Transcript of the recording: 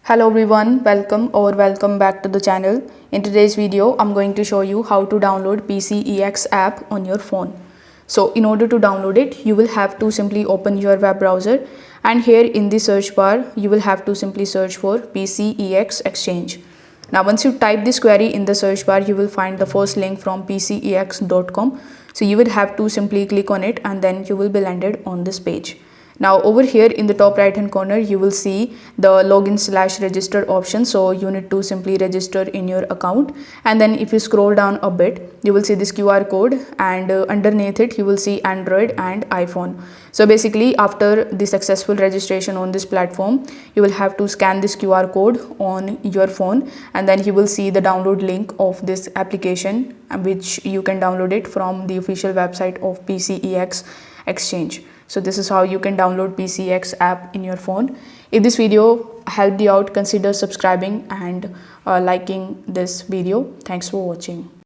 Hello everyone, welcome back to the channel. In today's video, I'm going to show you how to download PCEX app on your phone. So in order to download it, you will have to simply open your web browser, and here in the search bar, you will have to simply search for PCEX Exchange. Now once you type this query in the search bar, you will find the first link from PCEX.com. So you would have to simply click on it and then you will be landed on this page. Now over here in the top right hand corner, you will see the login/register option. So you need to simply register in your account, and then if you scroll down a bit, you will see this QR code, and underneath it you will see Android and iPhone. So basically, after the successful registration on this platform, you will have to scan this QR code on your phone, and then you will see the download link of this application, which you can download it from the official website of PCEX Exchange. So this is how you can download PCEX app in your phone. If this video helped you out, consider subscribing and liking this video. Thanks for watching.